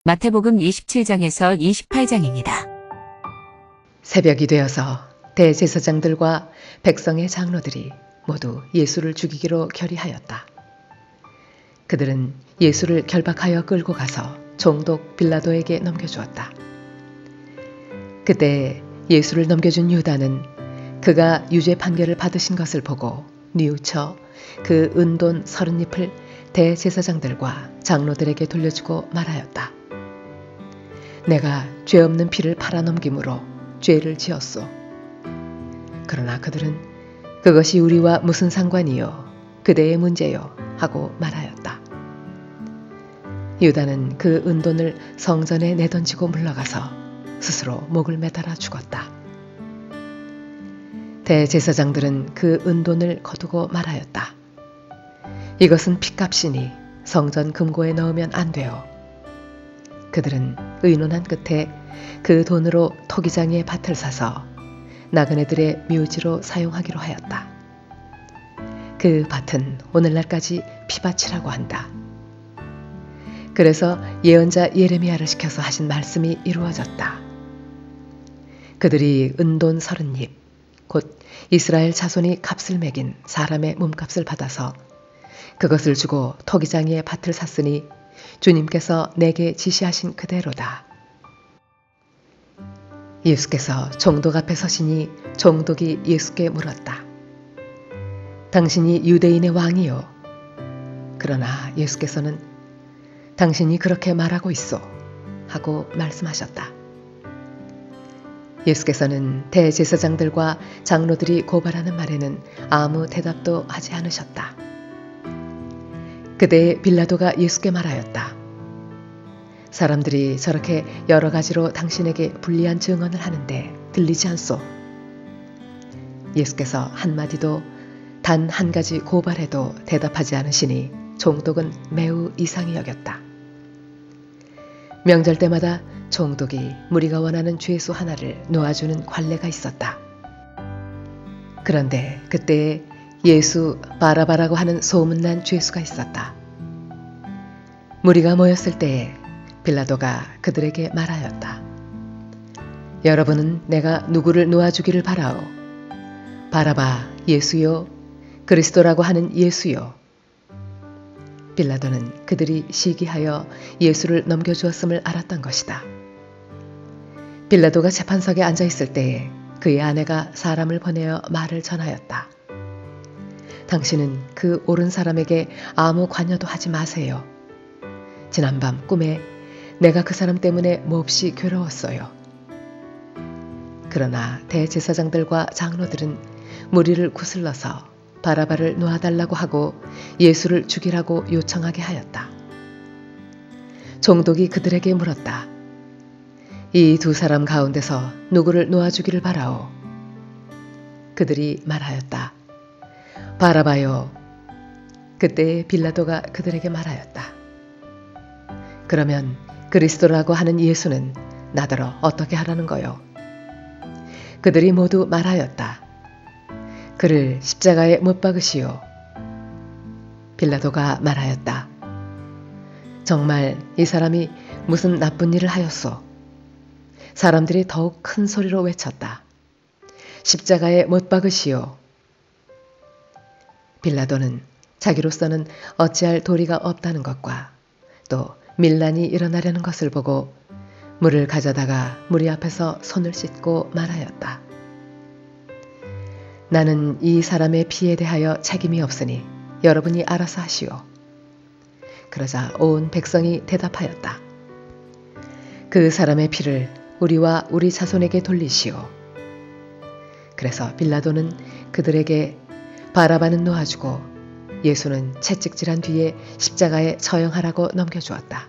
마태복음 27장에서 28장입니다. 새벽이 되어서 대제사장들과 백성의 장로들이 모두 예수를 죽이기로 결의하였다. 그들은 예수를 결박하여 끌고 가서 총독 빌라도에게 넘겨주었다. 그때 예수를 넘겨준 유다는 그가 유죄 판결을 받으신 것을 보고 뉘우쳐 그 은돈 30잎을 대제사장들과 장로들에게 돌려주고 말하였다. 내가 죄 없는 피를 팔아넘김으로 죄를 지었소. 그러나 그들은 그것이 우리와 무슨 상관이요? 그대의 문제요? 하고 말하였다. 유다는 그 은돈을 성전에 내던지고 물러가서 스스로 목을 매달아 죽었다. 대제사장들은 그 은돈을 거두고 말하였다. 이것은 핏값이니 성전 금고에 넣으면 안 돼요. 그들은 의논한 끝에 그 돈으로 토기장의 밭을 사서 나그네들의 묘지로 사용하기로 하였다. 그 밭은 오늘날까지 피밭이라고 한다. 그래서 예언자 예레미야를 시켜서 하신 말씀이 이루어졌다. 그들이 은돈 30잎, 곧 이스라엘 자손이 값을 매긴 사람의 몸값을 받아서 그것을 주고 토기장의 밭을 샀으니 주님께서 내게 지시하신 그대로다. 예수께서 총독 앞에 서시니 총독이 예수께 물었다. 당신이 유대인의 왕이요? 그러나 예수께서는 당신이 그렇게 말하고 있소 하고 말씀하셨다. 예수께서는 대제사장들과 장로들이 고발하는 말에는 아무 대답도 하지 않으셨다. 그때 빌라도가 예수께 말하였다. 사람들이 저렇게 여러 가지로 당신에게 불리한 증언을 하는데 들리지 않소? 예수께서 한마디도 단 한 가지 고발해도 대답하지 않으시니 총독은 매우 이상히 여겼다. 명절 때마다 총독이 무리가 원하는 죄수 하나를 놓아주는 관례가 있었다. 그런데 그때에 예수 바라바라고 하는 소문난 죄수가 있었다. 무리가 모였을 때에 빌라도가 그들에게 말하였다. 여러분은 내가 누구를 놓아주기를 바라오? 바라바 예수요? 그리스도라고 하는 예수요? 빌라도는 그들이 시기하여 예수를 넘겨주었음을 알았던 것이다. 빌라도가 재판석에 앉아있을 때에 그의 아내가 사람을 보내어 말을 전하였다. 당신은 그 옳은 사람에게 아무 관여도 하지 마세요. 지난밤 꿈에 내가 그 사람 때문에 몹시 괴로웠어요. 그러나 대제사장들과 장로들은 무리를 구슬러서 바라바를 놓아달라고 하고 예수를 죽이라고 요청하게 하였다. 총독이 그들에게 물었다. 이 두 사람 가운데서 누구를 놓아주기를 바라오? 그들이 말하였다. 바라바요. 그때 빌라도가 그들에게 말하였다. 그러면 그리스도라고 하는 예수는 나더러 어떻게 하라는 거요? 그들이 모두 말하였다. 그를 십자가에 못 박으시오. 빌라도가 말하였다. 정말 이 사람이 무슨 나쁜 일을 하였소? 사람들이 더욱 큰 소리로 외쳤다. 십자가에 못 박으시오. 빌라도는 자기로서는 어찌할 도리가 없다는 것과 또 밀란이 일어나려는 것을 보고 물을 가져다가 무리 앞에서 손을 씻고 말하였다. 나는 이 사람의 피에 대하여 책임이 없으니 여러분이 알아서 하시오. 그러자 온 백성이 대답하였다. 그 사람의 피를 우리와 우리 자손에게 돌리시오. 그래서 빌라도는 그들에게 바라바는 놓아주고 예수는 채찍질한 뒤에 십자가에 처형하라고 넘겨주었다.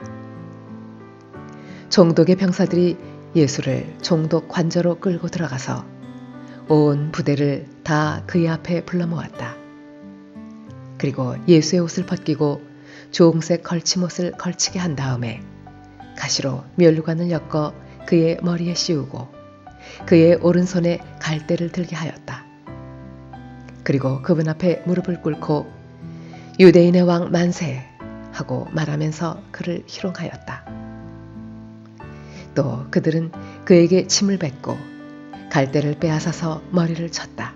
총독의 병사들이 예수를 총독 관저로 끌고 들어가서 온 부대를 다 그의 앞에 불러 모았다. 그리고 예수의 옷을 벗기고 주홍색 걸침옷을 걸치게 한 다음에 가시로 면류관을 엮어 그의 머리에 씌우고 그의 오른손에 갈대를 들게 하였다. 그리고 그분 앞에 무릎을 꿇고 유대인의 왕 만세 하고 말하면서 그를 희롱하였다. 또 그들은 그에게 침을 뱉고 갈대를 빼앗아서 머리를 쳤다.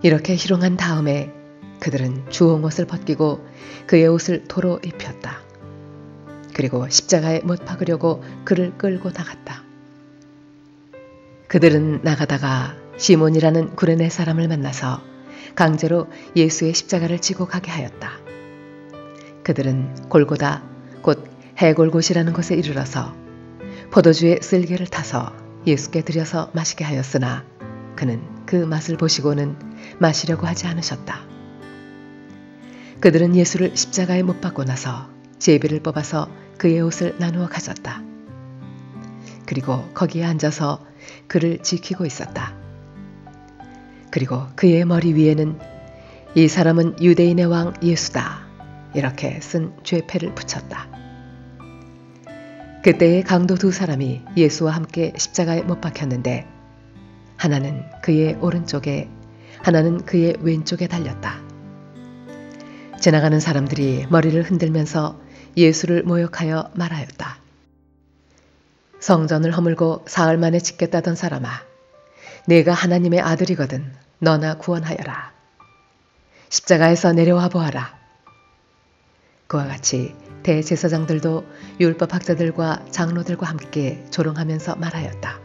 이렇게 희롱한 다음에 그들은 주홍 옷을 벗기고 그의 옷을 도로 입혔다. 그리고 십자가에 못 박으려고 그를 끌고 나갔다. 그들은 나가다가 시몬이라는 구레네 사람을 만나서 강제로 예수의 십자가를 지고 가게 하였다. 그들은 골고다 곧 해골곳이라는 곳에 이르러서 포도주의 쓸개를 타서 예수께 드려서 마시게 하였으나 그는 그 맛을 보시고는 마시려고 하지 않으셨다. 그들은 예수를 십자가에 못 박고 나서 제비를 뽑아서 그의 옷을 나누어 가졌다. 그리고 거기에 앉아서 그를 지키고 있었다. 그리고 그의 머리 위에는 이 사람은 유대인의 왕 예수다 이렇게 쓴 죄패를 붙였다. 그때에 강도 두 사람이 예수와 함께 십자가에 못 박혔는데 하나는 그의 오른쪽에 하나는 그의 왼쪽에 달렸다. 지나가는 사람들이 머리를 흔들면서 예수를 모욕하여 말하였다. 성전을 허물고 사흘 만에 짓겠다던 사람아, 네가 하나님의 아들이거든 너나 구원하여라. 십자가에서 내려와 보아라. 그와 같이 대제사장들도 율법학자들과 장로들과 함께 조롱하면서 말하였다.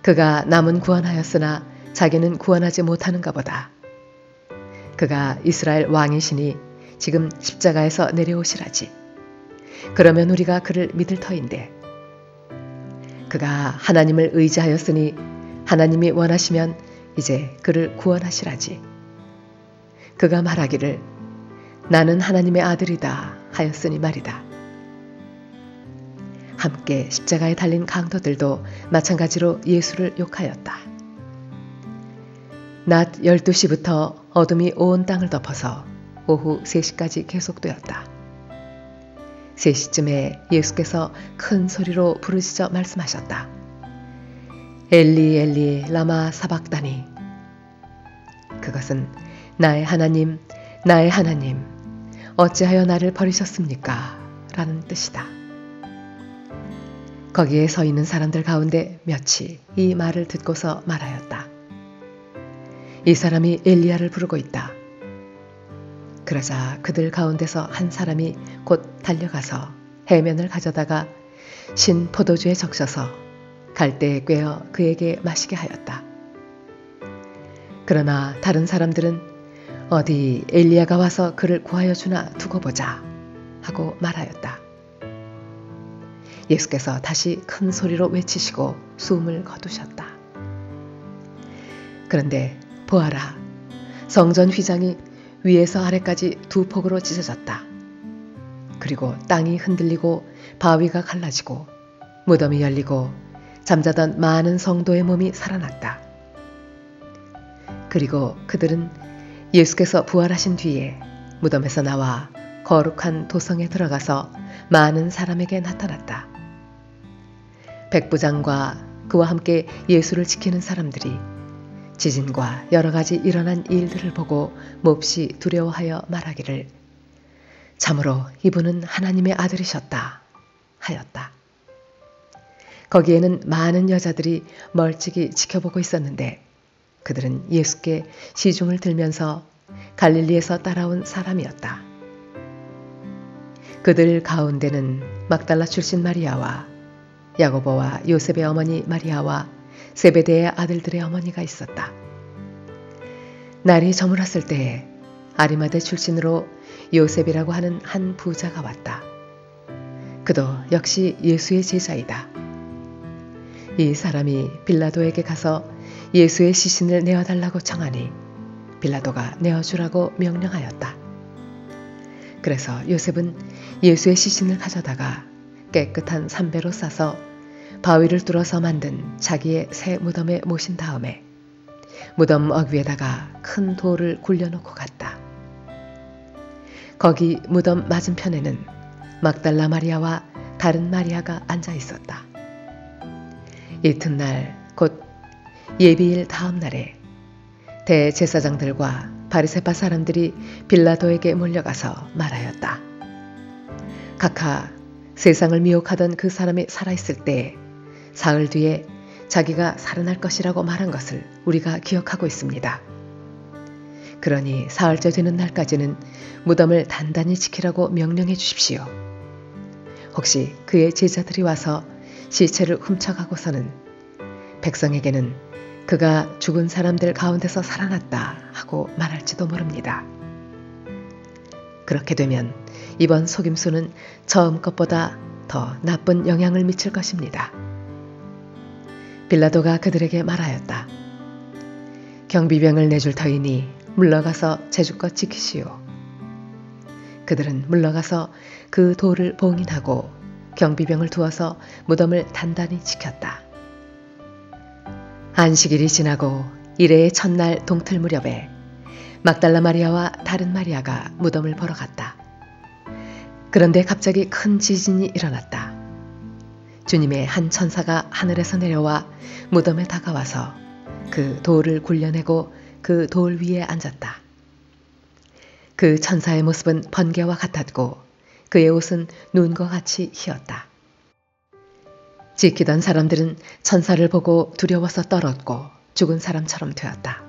그가 남은 구원하였으나 자기는 구원하지 못하는가 보다. 그가 이스라엘 왕이시니 지금 십자가에서 내려오시라지. 그러면 우리가 그를 믿을 터인데. 그가 하나님을 의지하였으니 하나님이 원하시면 이제 그를 구원하시라지. 그가 말하기를 나는 하나님의 아들이다 하였으니 말이다. 함께 십자가에 달린 강도들도 마찬가지로 예수를 욕하였다. 낮 12시부터 어둠이 온 땅을 덮어서 오후 3시까지 계속되었다. 3시쯤에 예수께서 큰 소리로 부르짖어 말씀하셨다. 엘리 엘리 라마 사박다니. 그것은 나의 하나님 어찌하여 나를 버리셨습니까? 라는 뜻이다. 거기에 서 있는 사람들 가운데 몇이 이 말을 듣고서 말하였다. 이 사람이 엘리야를 부르고 있다. 그러자 그들 가운데서 한 사람이 곧 달려가서 해면을 가져다가 신 포도주에 적셔서 갈대에 꿰어 그에게 마시게 하였다. 그러나 다른 사람들은 어디 엘리야가 와서 그를 구하여 주나 두고 보자 하고 말하였다. 예수께서 다시 큰 소리로 외치시고 숨을 거두셨다. 그런데 보아라, 성전 휘장이 위에서 아래까지 두 폭으로 찢어졌다. 그리고 땅이 흔들리고 바위가 갈라지고 무덤이 열리고 잠자던 많은 성도의 몸이 살아났다. 그리고 그들은 예수께서 부활하신 뒤에 무덤에서 나와 거룩한 도성에 들어가서 많은 사람에게 나타났다. 백부장과 그와 함께 예수를 지키는 사람들이 지진과 여러 가지 일어난 일들을 보고 몹시 두려워하여 말하기를 참으로 이분은 하나님의 아들이셨다 하였다. 거기에는 많은 여자들이 멀찍이 지켜보고 있었는데 그들은 예수께 시중을 들면서 갈릴리에서 따라온 사람이었다. 그들 가운데는 막달라 출신 마리아와 야고보와 요셉의 어머니 마리아와 세베대의 아들들의 어머니가 있었다. 날이 저물었을 때에 아리마대 출신으로 요셉이라고 하는 한 부자가 왔다. 그도 역시 예수의 제자이다. 이 사람이 빌라도에게 가서 예수의 시신을 내어달라고 청하니 빌라도가 내어주라고 명령하였다. 그래서 요셉은 예수의 시신을 가져다가 깨끗한 삼배로 싸서 바위를 뚫어서 만든 자기의 새 무덤에 모신 다음에 무덤 어귀에다가 큰 돌을 굴려놓고 갔다. 거기 무덤 맞은편에는 막달라 마리아와 다른 마리아가 앉아 있었다. 이튿날 곧 예비일 다음 날에 대제사장들과 바리새파 사람들이 빌라도에게 몰려가서 말하였다. 각하 세상을 미혹하던 그 사람이 살아있을 때 사흘 뒤에 자기가 살아날 것이라고 말한 것을 우리가 기억하고 있습니다. 그러니 사흘째 되는 날까지는 무덤을 단단히 지키라고 명령해 주십시오. 혹시 그의 제자들이 와서 시체를 훔쳐가고서는 백성에게는 그가 죽은 사람들 가운데서 살아났다 하고 말할지도 모릅니다. 그렇게 되면 이번 속임수는 처음 것보다 더 나쁜 영향을 미칠 것입니다. 빌라도가 그들에게 말하였다. 경비병을 내줄 터이니 물러가서 제주껏 지키시오. 그들은 물러가서 그 돌을 봉인하고 경비병을 두어서 무덤을 단단히 지켰다. 안식일이 지나고 일해의 첫날 동틀 무렵에 막달라 마리아와 다른 마리아가 무덤을 보러 갔다. 그런데 갑자기 큰 지진이 일어났다. 주님의 한 천사가 하늘에서 내려와 무덤에 다가와서 그 돌을 굴려내고 그 돌 위에 앉았다. 그 천사의 모습은 번개와 같았고 그의 옷은 눈과 같이 희었다. 지키던 사람들은 천사를 보고 두려워서 떨었고 죽은 사람처럼 되었다.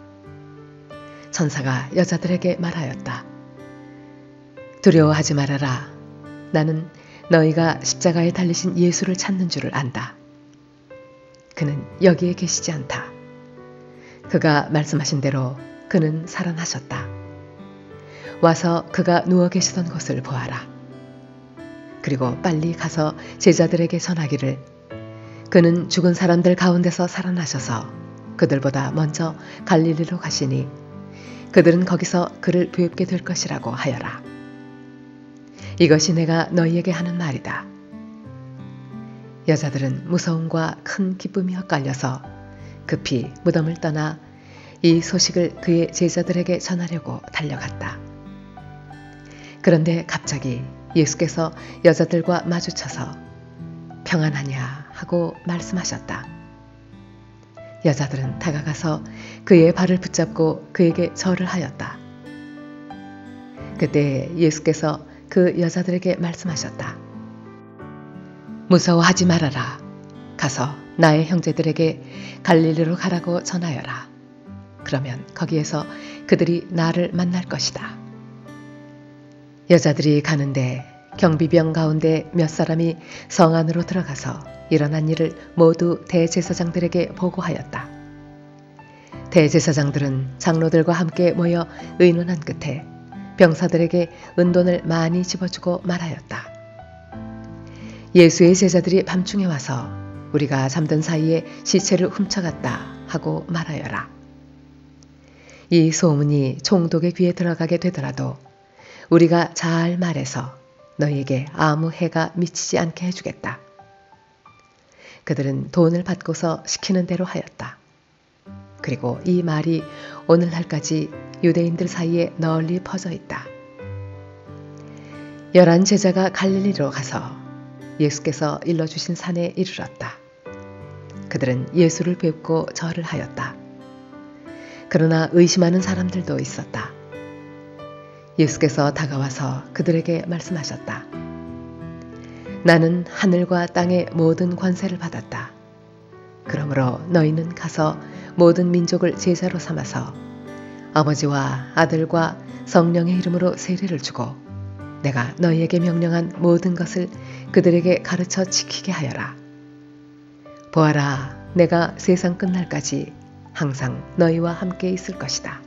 천사가 여자들에게 말하였다. 두려워하지 말아라. 나는 너희가 십자가에 달리신 예수를 찾는 줄을 안다. 그는 여기에 계시지 않다. 그가 말씀하신 대로 그는 살아나셨다. 와서 그가 누워 계시던 곳을 보아라. 그리고 빨리 가서 제자들에게 전하기를 그는 죽은 사람들 가운데서 살아나셔서 그들보다 먼저 갈릴리로 가시니 그들은 거기서 그를 뵙게 될 것이라고 하여라. 이것이 내가 너희에게 하는 말이다. 여자들은 무서움과 큰 기쁨이 엇갈려서 급히 무덤을 떠나 이 소식을 그의 제자들에게 전하려고 달려갔다. 그런데 갑자기 예수께서 여자들과 마주쳐서 평안하냐 하고 말씀하셨다. 여자들은 다가가서 그의 발을 붙잡고 그에게 절을 하였다. 그때 예수께서 그 여자들에게 말씀하셨다. 무서워하지 말아라. 가서 나의 형제들에게 갈릴리로 가라고 전하여라. 그러면 거기에서 그들이 나를 만날 것이다. 여자들이 가는데 경비병 가운데 몇 사람이 성 안으로 들어가서 일어난 일을 모두 대제사장들에게 보고하였다. 대제사장들은 장로들과 함께 모여 의논한 끝에 병사들에게 은돈을 많이 집어주고 말하였다. 예수의 제자들이 밤중에 와서 우리가 잠든 사이에 시체를 훔쳐갔다 하고 말하여라. 이 소문이 총독의 귀에 들어가게 되더라도 우리가 잘 말해서 너희에게 아무 해가 미치지 않게 해주겠다. 그들은 돈을 받고서 시키는 대로 하였다. 그리고 이 말이 오늘날까지 유대인들 사이에 널리 퍼져 있다. 11 제자가 갈릴리로 가서 예수께서 일러주신 산에 이르렀다. 그들은 예수를 뵙고 절을 하였다. 그러나 의심하는 사람들도 있었다. 예수께서 다가와서 그들에게 말씀하셨다. 나는 하늘과 땅의 모든 권세를 받았다. 그러므로 너희는 가서 모든 민족을 제자로 삼아서 아버지와 아들과 성령의 이름으로 세례를 주고 내가 너희에게 명령한 모든 것을 그들에게 가르쳐 지키게 하여라. 보아라, 내가 세상 끝날까지 항상 너희와 함께 있을 것이다.